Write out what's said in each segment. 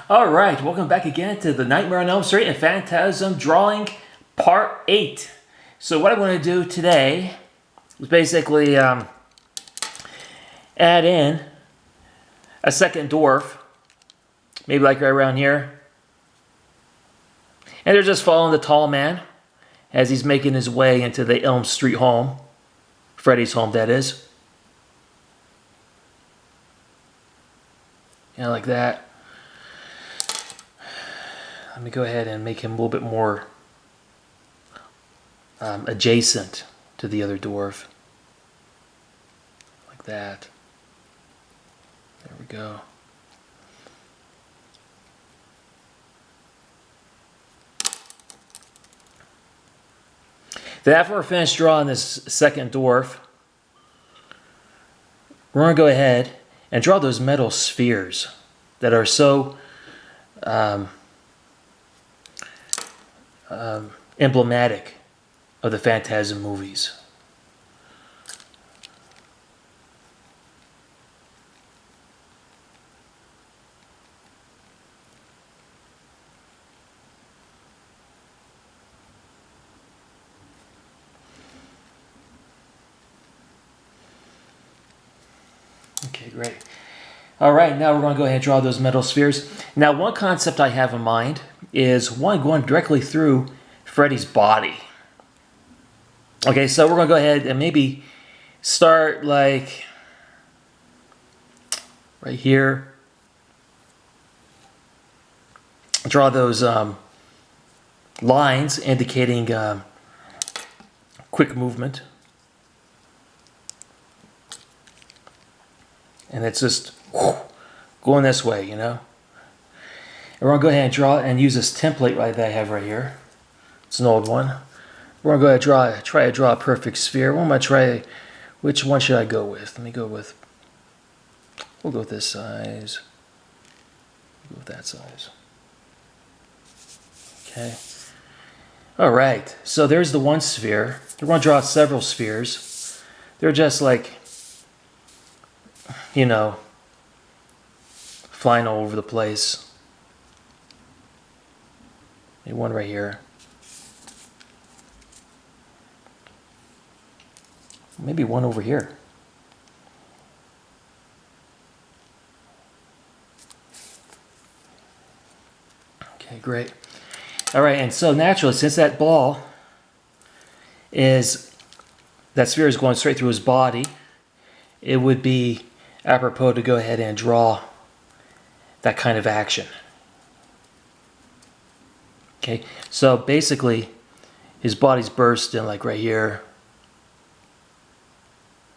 All right, welcome back again to the Nightmare on Elm Street and Phantasm drawing part 8. So what I'm going to do today is basically add in a second dwarf, maybe like right around here. And they're just following the tall man as he's making his way into the Elm Street home. Freddy's home, that is. Yeah, like that. Let me go ahead and make him a little bit more adjacent to the other dwarf. Like that. There we go. Then after we're finished drawing this second dwarf, we're going to go ahead and draw those metal spheres that are so emblematic of the Phantasm movies. Okay, great. All right, now we're going to go ahead and draw those metal spheres. Now, one concept I have in mind is one going directly through Freddy's body. Okay, so we're going to go ahead and maybe start like right here. Draw those lines indicating quick movement. And it's just going this way, you know. And we're going to go ahead and draw and use this template that I have right here. It's an old one. We're going to go ahead and try to draw a perfect sphere. What am I try? Which one should I go with? Let me go with. We'll go with this size. We'll go with that size. Okay. All right. So there's the one sphere. We're going to draw several spheres. They're just like, you know, flying all over the place. Maybe one right here. Maybe one over here. Okay, great. All right, and so naturally, since that ball is, that sphere is going straight through his body, it would be apropos to go ahead and draw that kind of action. Okay, so basically, his body's bursting like right here.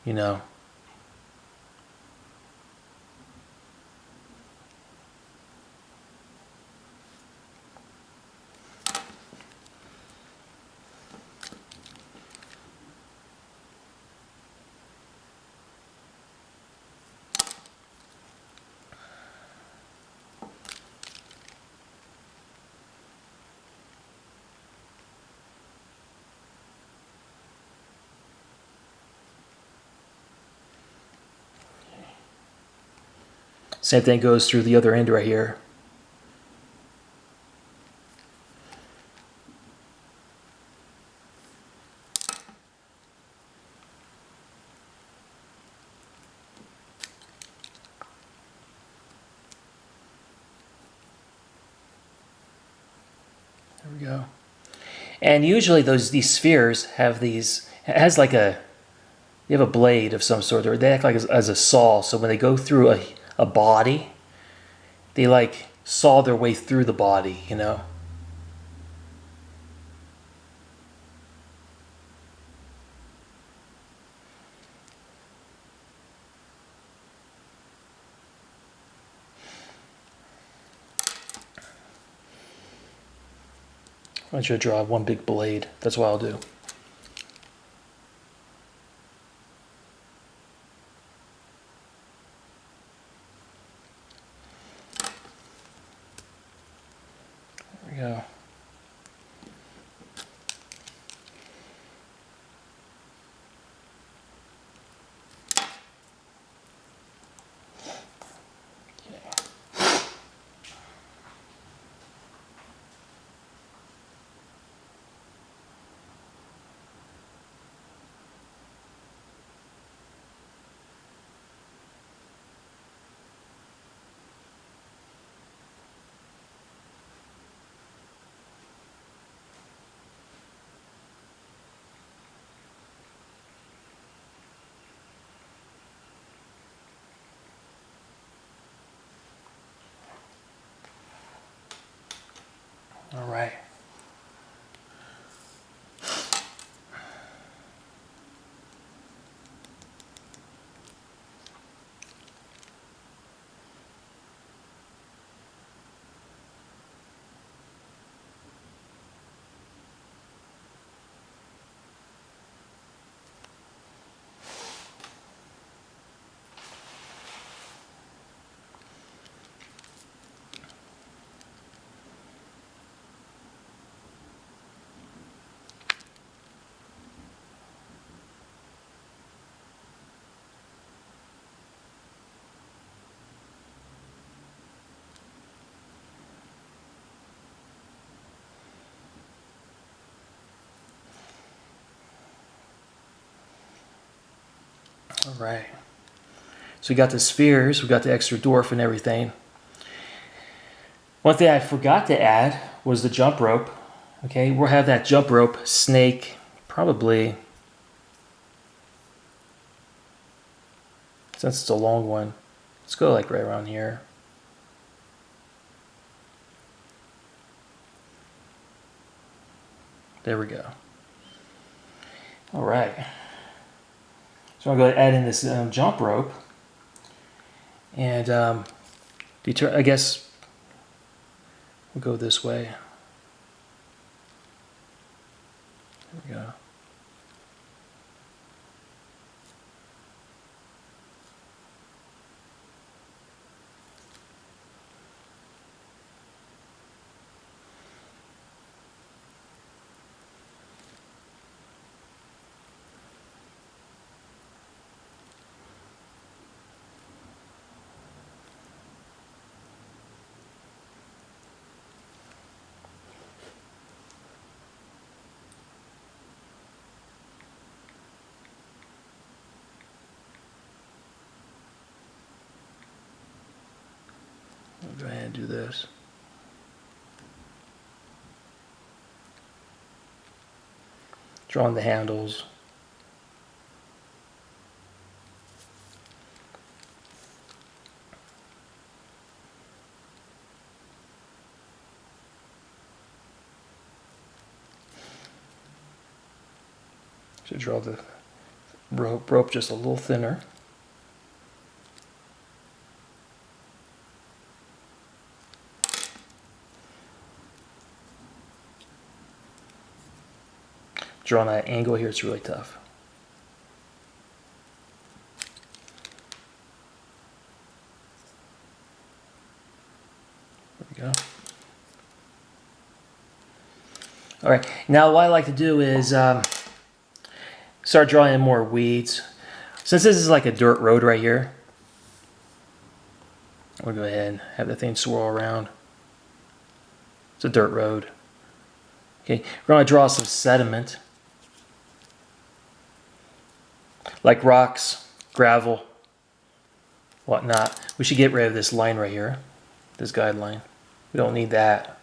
You know. Same thing goes through the other end right here. There we go. And usually these spheres have these, it has like a, you have a blade of some sort, or they act like as a saw. So when they go through a body, they like saw their way through the body, you know. I want you to draw one big blade. That's what I'll do. There we go. All right. All right. So we got the spheres, we got the extra dwarf and everything. One thing I forgot to add was the jump rope. Okay, we'll have that jump rope snake probably, since it's a long one, let's go like right around here. There we go. All right. So I'm going to add in this jump rope, and I guess we'll go this way. There we go. I'll go ahead and do this. Drawing the handles. Should draw the rope just a little thinner. Drawing that angle here, it's really tough. There we go. All right, now what I like to do is start drawing in more weeds. Since this is like a dirt road right here, we'll go ahead and have the thing swirl around. It's a dirt road. Okay, we're going to draw some sediment, like rocks, gravel, whatnot. We should get rid of this line right here, this guideline. We don't need that.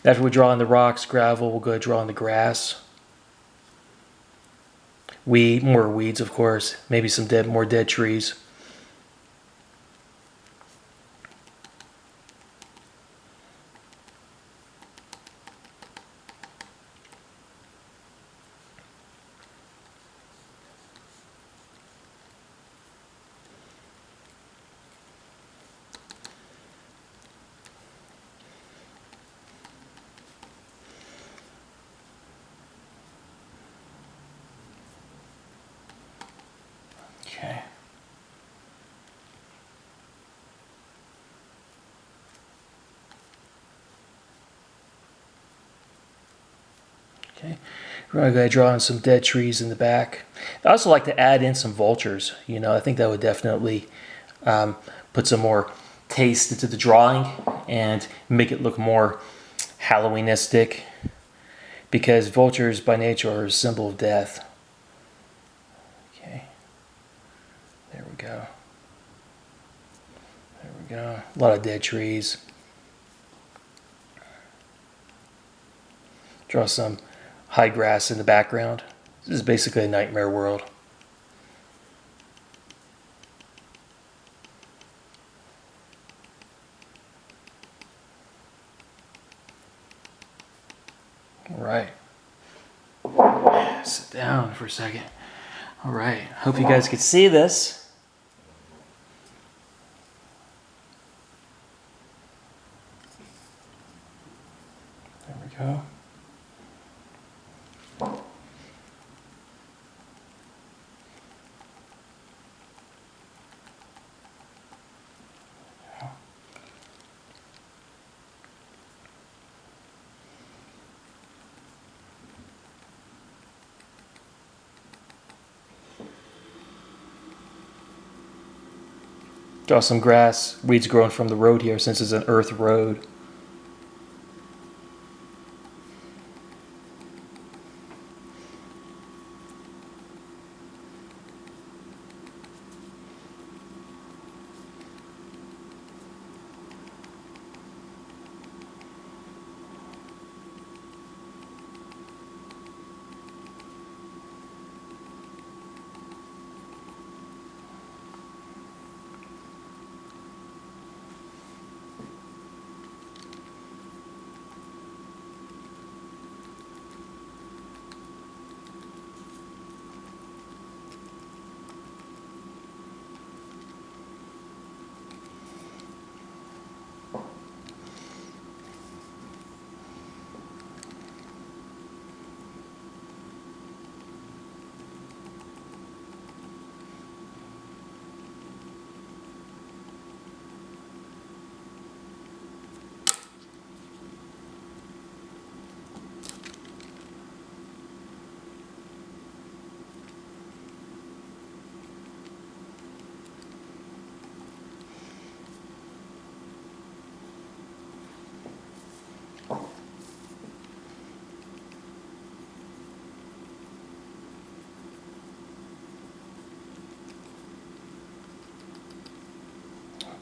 After we draw in the rocks, gravel, we'll go draw in the grass. More weeds, of course. Maybe some more dead trees. Okay. Okay. We're going to go draw in some dead trees in the back. I also like to add in some vultures. You know, I think that would definitely put some more taste into the drawing and make it look more Halloweenistic, because vultures by nature are a symbol of death. Okay. There we go. There we go. A lot of dead trees. Draw some high grass in the background. This is basically a nightmare world. All right. Sit down for a second. All right. Hope you guys could see this. There we go. Got some grass, weeds growing from the road here since it's an earth road.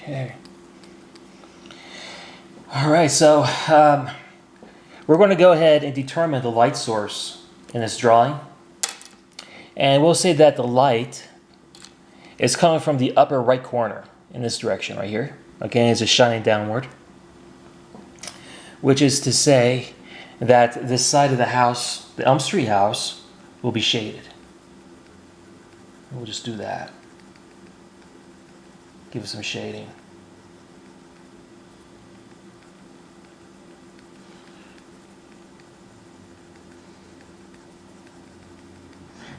Okay. All right, so we're going to go ahead and determine the light source in this drawing. And we'll say that the light is coming from the upper right corner in this direction right here. Okay, it's just shining downward. Which is to say that this side of the house, the Elm Street house, will be shaded. We'll just do that. Give it some shading.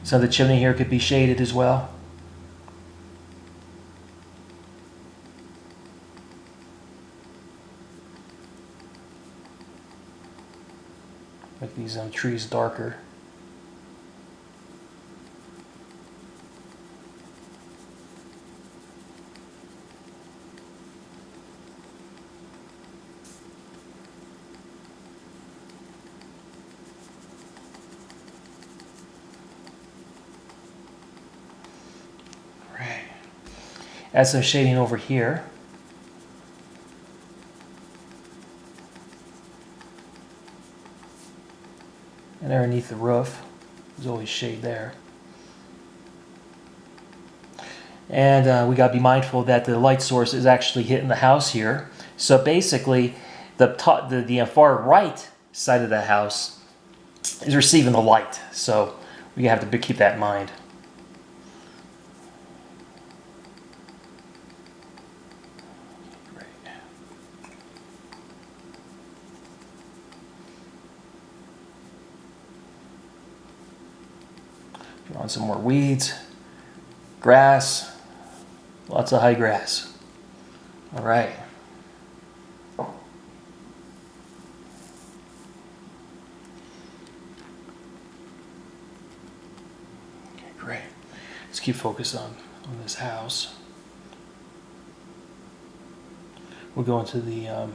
So the chimney here could be shaded as well. Make these trees darker. Add some shading over here. And underneath the roof, there's always shade there. And we got to be mindful that the light source is actually hitting the house here. So basically, the far right side of the house is receiving the light. So we have to keep that in mind. On some more weeds, grass, lots of high grass. All right. Okay, great. Let's keep focused on this house. We'll go into the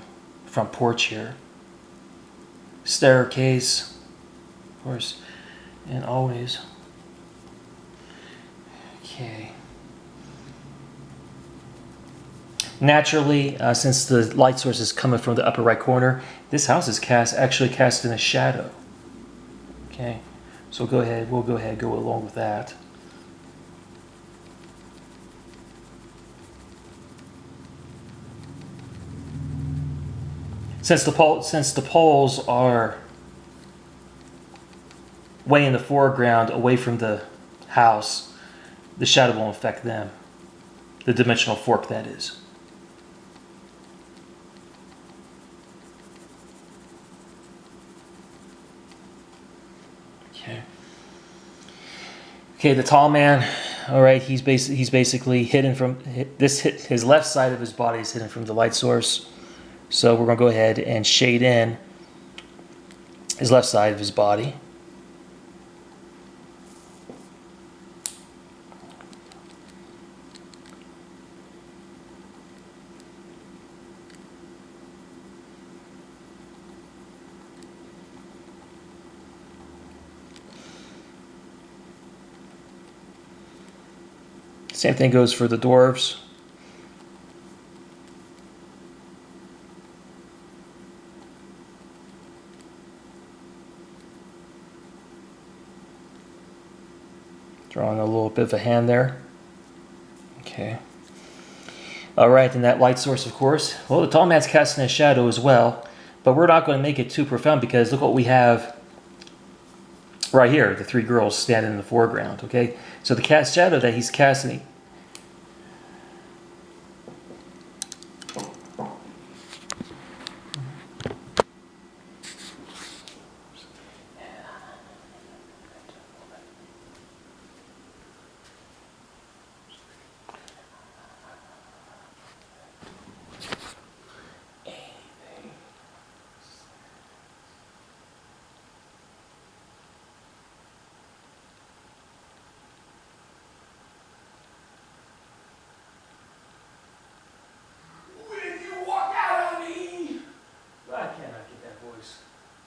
front porch here. Staircase, of course, and always. Okay. Naturally, since the light source is coming from the upper right corner, this house is actually cast in a shadow. Okay, so we'll go ahead go along with that. Since the poles are way in the foreground, away from the house, the shadow won't affect them. The dimensional fork, that is. Okay. Okay, the tall man. All right, he's basically hidden from his left side of his body is hidden from the light source. So we're gonna go ahead and shade in his left side of his body. Same thing goes for the dwarves. Drawing a little bit of a hand there. Okay. All right, and that light source, of course. Well, the tall man's casting a shadow as well, but we're not going to make it too profound because look what we have right here, the three girls standing in the foreground, okay? So the cast shadow that he's casting.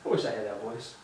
I wish I had that voice.